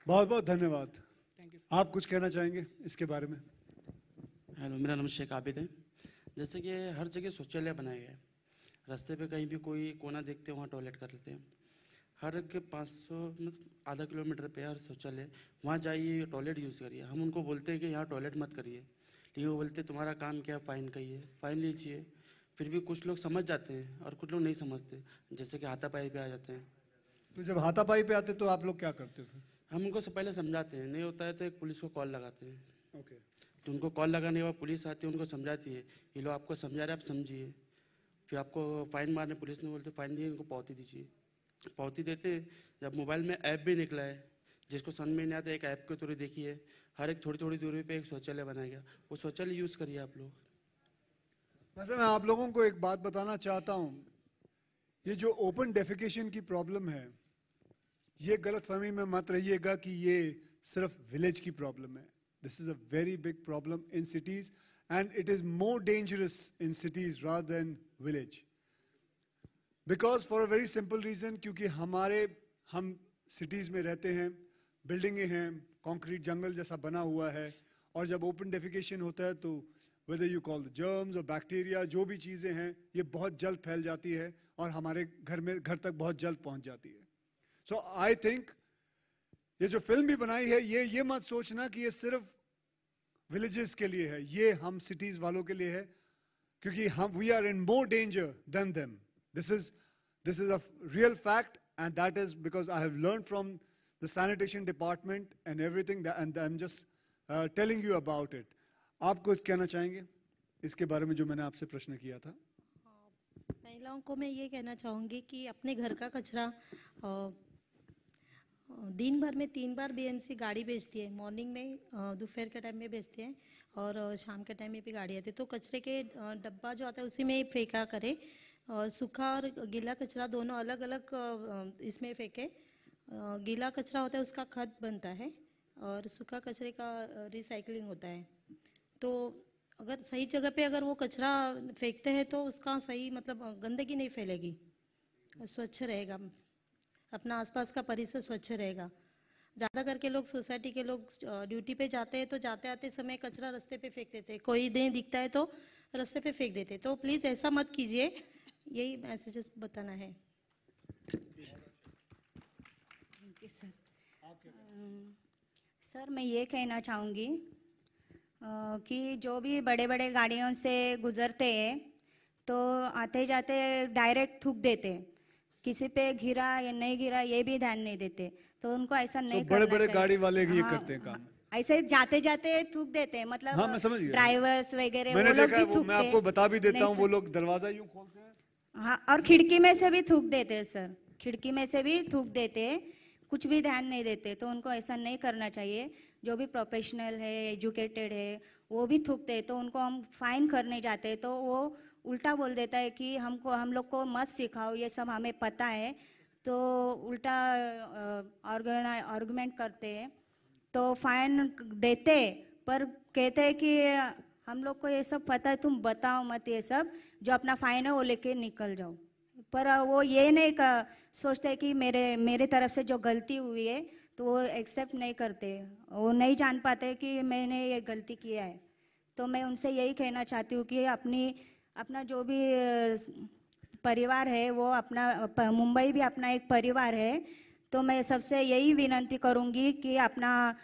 बहुत बहुत धन्यवाद। Thank you. आप कुछ कहना चाहेंगे इसके बारे में? हेलो, मेरा नाम शेख आबिद है। जैसे कि हर जगह शौचालय बनाए गए हैं, रास्ते पे कहीं भी कोई कोना देखते हैं वहाँ टॉयलेट कर लेते हैं। हर के 500 आधा किलोमीटर पे हर शौचालय, वहाँ जाइए टॉयलेट यूज़ करिए। हम उनको बोलते हैं कि यहाँ टॉयलेट मत करिए, लेकिन वो बोलते तुम्हारा काम क्या, फ़ाइन कहिए, फ़ाइन लीजिए। फिर भी कुछ लोग समझ जाते हैं और कुछ लोग नहीं समझते, जैसे कि हाथापाई पे आ जाते हैं। तो जब हाथापाई पे आते तो आप लोग क्या करते थे? हम उनको से पहले समझाते हैं, नहीं होता है तो एक पुलिस को कॉल लगाते हैं। ओके। तो उनको कॉल लगाने के बाद पुलिस आती है, उनको समझाती है, ये लोग आपको समझा रहे, आप समझिए। फिर आपको फ़ाइन मारने पुलिस ने बोलते फ़ाइन दिए, इनको पावती दीजिए। पावती देते हैं। जब मोबाइल में ऐप भी निकला है, जिसको समझ में नहीं आता, एक ऐप के थ्रू देखिए, हर एक थोड़ी थोड़ी दूरी पे एक शौचालय बनाया गया, वो शौचालय यूज़ करिए आप लोग। वैसे मैं आप लोगों को एक बात बताना चाहता हूँ, ये जो ओपन डेफिकेशन की प्रॉब्लम है, ये गलतफहमी में मत रहिएगा कि ये सिर्फ विलेज की प्रॉब्लम है। This is a very big problem in cities and it is more dangerous in cities rather than village, because for a very simple reason, क्योंकि हम सिटीज में रहते हैं, बिल्डिंगें हैं, कंक्रीट जंगल जैसा बना हुआ है, और जब ओपन डेफिकेशन होता है तो whether you call the germs or bacteria, जो भी चीज़ें हैं ये बहुत जल्द फैल जाती है और हमारे घर तक बहुत जल्द पहुंच जाती है। So I think ये जो फिल्म भी बनाई है, ये मत सोचना कि ये सिर्फ विलेजेस के लिए है, ये हम सिटीज वालों के लिए है, क्योंकि we are in more danger than them. This is a real fact, and that is because I have learned from the sanitation department and everything, and I'm just telling you about it. आप कुछ कहना चाहेंगे इसके बारे में जो मैंने आपसे प्रश्न किया था? महिलाओं को मैं ये कहना चाहूँगी कि अपने घर का कचरा दिन भर में 3 बार बीएमसी गाड़ी भेजती है। मॉर्निंग में, दोपहर के टाइम में भेजते हैं और शाम के टाइम में भी गाड़ी आती है। तो कचरे के डब्बा जो आता है उसी में फेंका करे, सूखा और गीला कचरा दोनों अलग अलग इसमें फेंके। गीला कचरा होता है उसका खत बनता है और सूखा कचरे का रिसाइकलिंग होता है। तो अगर सही जगह पे अगर वो कचरा फेंकते हैं तो उसका सही मतलब गंदगी नहीं फैलेगी, स्वच्छ रहेगा, अपना आसपास का परिसर स्वच्छ रहेगा। ज़्यादा करके लोग, सोसाइटी के लोग ड्यूटी पे जाते हैं तो जाते आते समय कचरा रास्ते पे फेंक देते हैं, कोई नहीं दिखता है तो रास्ते पे फेंक देते हैं। तो प्लीज़ ऐसा मत कीजिए, यही मैसेजेस बताना है। Thank you sir. सर मैं ये कहना चाहूँगी कि जो भी बड़े बड़े गाड़ियों से गुजरते हैं तो आते जाते डायरेक्ट थूक देते हैं, किसी पे गिरा या नहीं गिरा ये भी ध्यान नहीं देते। तो उनको ऐसा नहीं करना चाहिए। बड़े बड़े गाड़ी वाले ये करते हैं काम, ऐसे जाते जाते थूक देते हैं, मतलब हाँ, मैं समझ गया। ड्राइवर्स वगैरह मैंने वो लोग देखा, भी थूकते मैं आपको बता भी देता हूँ, वो लोग दरवाजा यूं खोलते हैं, हाँ, और खिड़की में से भी थूक देते हैं सर, खिड़की में से भी थूक देते हैं, कुछ भी ध्यान नहीं देते। तो उनको ऐसा नहीं करना चाहिए। जो भी प्रोफेशनल है, एजुकेटेड है, वो भी थूकते हैं तो उनको हम फाइन करने जाते हैं तो वो उल्टा बोल देता है कि हम लोग को मत सिखाओ, ये सब हमें पता है। तो उल्टा आर्गुमेंट करते हैं, तो फाइन देते पर कहते हैं कि हम लोग को ये सब पता है, तुम बताओ मत ये सब, जो अपना फाइन है वो लेके निकल जाओ। पर वो ये नहीं सोचते कि मेरे तरफ से जो गलती हुई है तो वो एक्सेप्ट नहीं करते, वो नहीं जान पाते कि मैंने ये गलती किया है। तो मैं उनसे यही कहना चाहती हूँ कि अपना जो भी परिवार है वो अपना, मुंबई भी अपना एक परिवार है। तो मैं सबसे यही विनती करूँगी कि अपना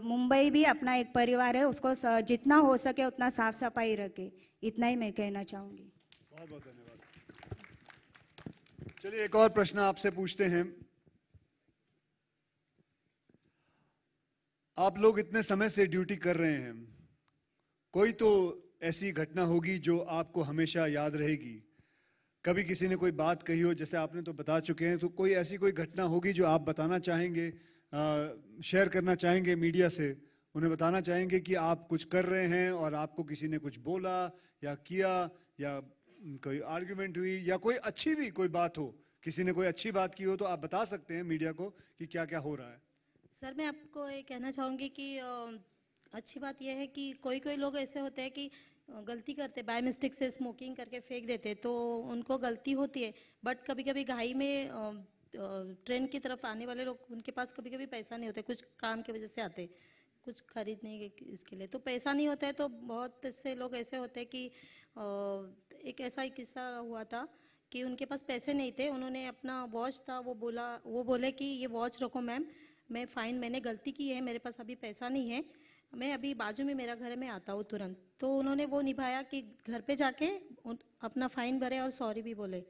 मुंबई भी अपना एक परिवार है, उसको जितना हो सके उतना साफ सफाई रखे। इतना ही मैं कहना चाहूँगी। बहुत बहुत धन्यवाद। चलिए एक और प्रश्न आपसे पूछते हैं। आप लोग इतने समय से ड्यूटी कर रहे हैं, कोई तो ऐसी घटना होगी जो आपको हमेशा याद रहेगी। कभी किसी ने कोई बात कही हो, जैसे आपने तो बता चुके हैं, तो कोई ऐसी कोई घटना होगी जो आप बताना चाहेंगे, शेयर करना चाहेंगे मीडिया से, उन्हें बताना चाहेंगे कि आप कुछ कर रहे हैं और आपको किसी ने कुछ बोला या किया, या कोई आर्ग्यूमेंट हुई, या कोई अच्छी भी कोई बात हो, किसी ने कोई अच्छी बात की हो, तो आप बता सकते हैं मीडिया को कि क्या क्या हो रहा है। सर मैं आपको ये कहना चाहूँगी कि अच्छी बात यह है कि कोई लोग ऐसे होते हैं कि गलती करते, बाय मिस्टेक से स्मोकिंग करके फेंक देते, तो उनको गलती होती है। बट कभी कभी घाई में ट्रेन की तरफ आने वाले लोग, उनके पास कभी कभी पैसा नहीं होता, कुछ काम की वजह से आते, कुछ खरीदने के इसके लिए, तो पैसा नहीं होता है। तो बहुत से लोग ऐसे होते हैं कि एक ऐसा ही किस्सा हुआ था कि उनके पास पैसे नहीं थे, उन्होंने अपना वॉच था, वो बोले कि ये वॉच रखो मैम, मैंने गलती की है, मेरे पास अभी पैसा नहीं है, मैं अभी बाजू में मेरा घर में आता हूँ तुरंत। तो उन्होंने वो निभाया कि घर पे जाके अपना फाइन भरे और सॉरी भी बोले।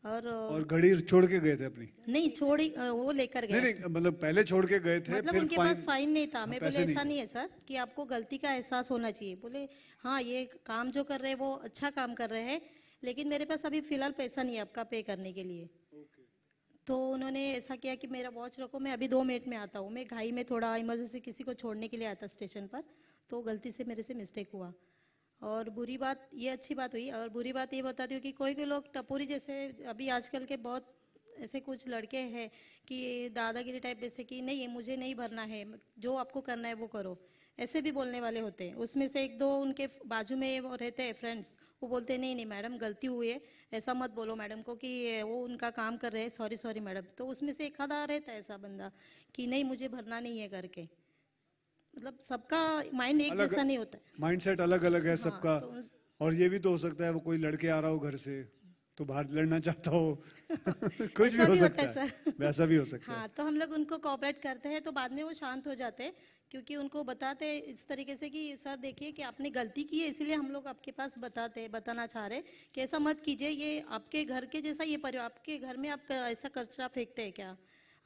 और घड़ी छोड़ के गए थे अपनी? नहीं छोड़ी, वो लेकर गए। नहीं, मतलब पहले छोड़ के गए थे, मतलब फिर उनके पास फाइन नहीं था। मैं बोले ऐसा नहीं है सर कि आपको गलती का एहसास होना चाहिए। बोले हाँ, ये काम जो कर रहे हैं वो अच्छा काम कर रहे हैं, लेकिन मेरे पास अभी फिलहाल पैसा नहीं है आपका पे करने के लिए। तो उन्होंने ऐसा किया कि मेरा वॉच रखो, मैं अभी 2 मिनट में आता हूँ, मैं घाई में थोड़ा इमरजेंसी किसी को छोड़ने के लिए आया था स्टेशन पर, तो गलती से मेरे से मिस्टेक हुआ। और बुरी बात ये, अच्छी बात हुई, और बुरी बात ये बताती हूँ कि कोई कोई लोग टपोरी जैसे अभी आजकल के बहुत ऐसे कुछ लड़के हैं कि दादागिरी टाइप, जैसे कि नहीं मुझे नहीं भरना है, जो आपको करना है वो करो, ऐसे भी बोलने वाले होते हैं। उसमें से 1-2 उनके बाजू में वो रहते हैं फ्रेंड्स, वो बोलते हैं नहीं नहीं मैडम गलती हुई है, ऐसा मत बोलो मैडम को कि वो उनका काम कर रहे हैं, सॉरी सॉरी मैडम। तो उसमें से एक आधा रहता है ऐसा बंदा कि नहीं मुझे भरना नहीं है करके। मतलब सबका माइंड एक जैसा नहीं होता है, माइंडसेट अलग अलग है सबका। तो और ये भी तो हो सकता है वो कोई लड़के आ रहा हो घर से तो बाहर लड़ना चाहता हो कुछ भी हो सकता है, वैसा भी हो सकता है। हाँ, तो हम लोग उनको कोऑपरेट करते हैं, तो बाद में वो शांत हो जाते हैं, क्योंकि उनको बताते हैं इस तरीके से कि सर देखिए कि आपने गलती की है, इसीलिए हम लोग आपके पास बताना चाह रहे हैं कि ऐसा मत कीजिए, ये आपके घर के जैसा, ये परिवार, आपके घर में आप ऐसा कचरा फेंकते हैं क्या।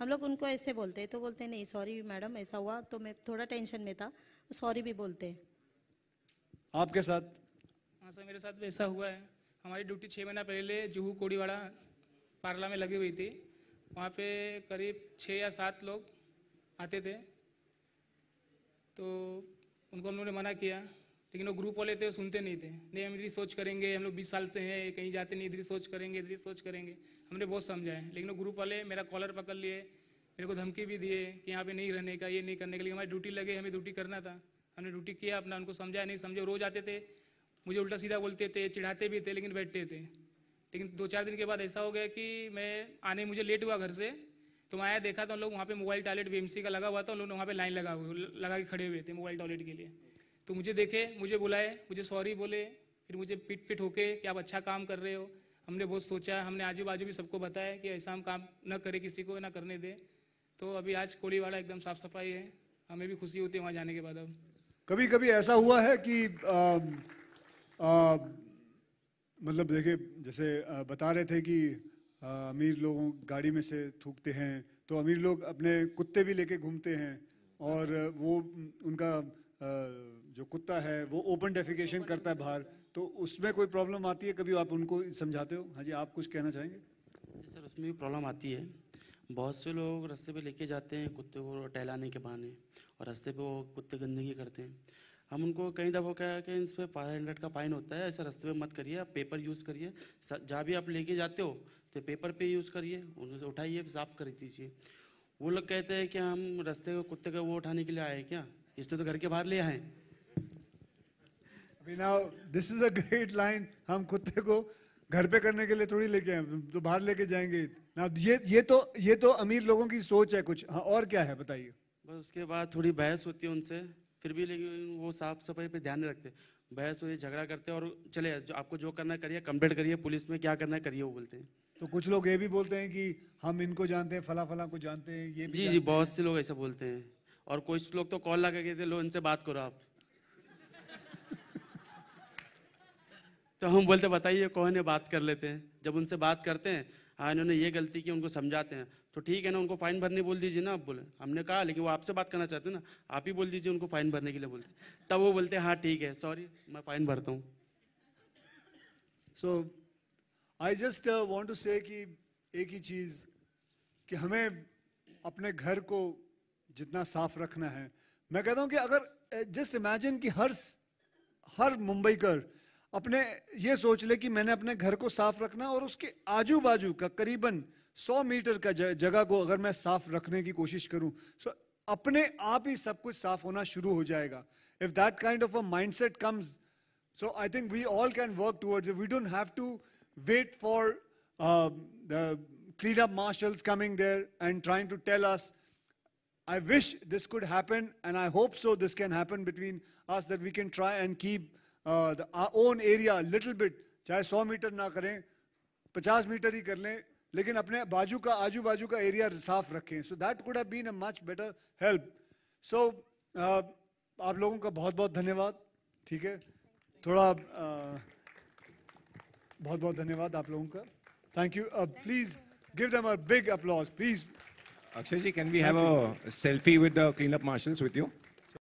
हम लोग उनको ऐसे बोलते हैं, तो बोलते हैं नहीं सॉरी मैडम ऐसा हुआ, तो मैं थोड़ा टेंशन में था, सॉरी भी बोलते हैं। आपके साथ? हाँ सर, मेरे साथ भी ऐसा हुआ है। हमारी ड्यूटी 6 महीना पहले जुहू कोड़ीवाड़ा पार्ला में लगी हुई थी। वहाँ पे करीब 6 या 7 लोग आते थे, तो उनको हम लोगों ने मना किया, लेकिन वो ग्रुप वाले थे, सुनते नहीं थे। नहीं हम इधर सोच करेंगे, हम लोग 20 साल से हैं, कहीं जाते नहीं, इधर सोच करेंगे, इधर सोच करेंगे। हमने बहुत समझाया, लेकिन वो ग्रुप वाले मेरा कॉलर पकड़ लिए, मेरे को धमकी भी दिए कि यहाँ पे नहीं रहने का, ये नहीं करने के लिए। हमारी ड्यूटी लगे, हमें ड्यूटी करना था, हमने ड्यूटी किया अपना, उनको समझाया, नहीं समझे। रोज आते थे, मुझे उल्टा सीधा बोलते थे, चिढ़ाते भी थे, लेकिन बैठते थे। लेकिन 2-4 दिन के बाद ऐसा हो गया कि मैं मुझे लेट हुआ घर से, तो मैं आया, देखा तो लोग वहाँ पे मोबाइल टॉयलेट बीएमसी का लगा हुआ था, लोग वहाँ पे लाइन लगा के खड़े हुए थे मोबाइल टॉयलेट के लिए। तो मुझे देखे, मुझे बुलाए, मुझे सॉरी बोले, फिर मुझे पीट होके कि आप अच्छा काम कर रहे हो। हमने बहुत सोचा, हमने आजू बाजू भी सबको बताया कि ऐसा हम काम न करें, किसी को ना करने दे। तो अभी आज कोड़ीवाड़ा एकदम साफ सफाई है, हमें भी खुशी होती है वहाँ जाने के बाद। अब कभी कभी ऐसा हुआ है कि मतलब देखिए जैसे बता रहे थे कि अमीर लोगों गाड़ी में से थूकते हैं, तो अमीर लोग अपने कुत्ते भी लेके घूमते हैं, और वो उनका जो कुत्ता है वो ओपन डेफिकेशन करता है बाहर, तो उसमें कोई प्रॉब्लम आती है? कभी आप उनको समझाते हो? हाँ जी, आप कुछ कहना चाहेंगे? जी सर, उसमें भी प्रॉब्लम आती है। बहुत से लोग रास्ते पे लेके जाते हैं कुत्ते को टहलाने के बहाने, और रास्ते पे वो कुत्ते गंदगी करते हैं। हम उनको कई दफ़ा कहा कि इस पर 500 का फाइन होता है, ऐसा रास्ते पे मत करिए, आप पेपर यूज़ करिए, जहाँ भी आप लेके जाते हो तो पेपर पे यूज़ करिए, उनसे उठाइए, साफ कर दीजिए। वो लोग कहते हैं कि हम रास्ते को कुत्ते का वो उठाने के लिए आए क्या, इसलिए तो घर के बाहर ले आए। Now this is a great line, हम कुत्ते को घर पे करने के लिए थोड़ी लेके आए, तो बाहर लेके जाएंगे ना। ये तो अमीर लोगों की सोच है कुछ। हाँ, और क्या है बताइए? बस उसके बाद थोड़ी बहस होती है उनसे, फिर भी लेकिन वो साफ सफाई पे ध्यान नहीं रखते। बहस होती, झगड़ा करते हैं, और चले जो आपको जो करना है करिए, कंप्लेंट करिए पुलिस में, क्या करना है करिए, वो बोलते हैं। तो कुछ लोग ये भी बोलते हैं कि हम इनको जानते हैं, फला फला को जानते हैं, ये भी जी, बहुत से लोग ऐसा बोलते हैं। और कुछ लोग तो कॉल लगा के कहते लो इनसे बात करो आप। तो हम बोलते बताइए कौन है, बात कर लेते हैं। जब उनसे बात करते हैं, हाँ इन्होंने ये गलती की, उनको समझाते हैं, तो ठीक है ना, उनको फाइन भरने बोल दीजिए ना। आप बोले हमने कहा, लेकिन वो आपसे बात करना चाहते हैं ना, आप ही बोल दीजिए उनको फाइन भरने के लिए बोलते। तब वो बोलते हैं हाँ ठीक है, सॉरी मैं फाइन भरता हूँ। सो आई जस्ट वांट टू से कि एक ही चीज कि हमें अपने घर को जितना साफ रखना है, मैं कहता हूं कि अगर जस्ट इमेजिन कि हर मुंबईकर अपने ये सोच ले कि मैंने अपने घर को साफ रखना, और उसके आजू बाजू का करीबन 100 मीटर का जगह को अगर मैं साफ रखने की कोशिश करूं, सो अपने आप ही सब कुछ साफ होना शुरू हो जाएगा। If that kind of a mindset comes, so I think we all can work towards it. We don't have to wait for the cleanup marshals coming there and trying to tell us, I wish this could happen, and I hope so this can happen between us, that we can try and keep our own area a little bit, चाहे 100 metre ना करें, 50 metre ही कर लें, लेकिन अपने आजू बाजू का एरिया साफ रखें. So that could have been a much better help. So आप लोगों का बहुत बहुत धन्यवाद. ठीक है, थोड़ा बहुत बहुत धन्यवाद आप लोगों का. Thank you. Please give them a big applause, please. Akshay ji, can we have a selfie with the cleanup marshals with you?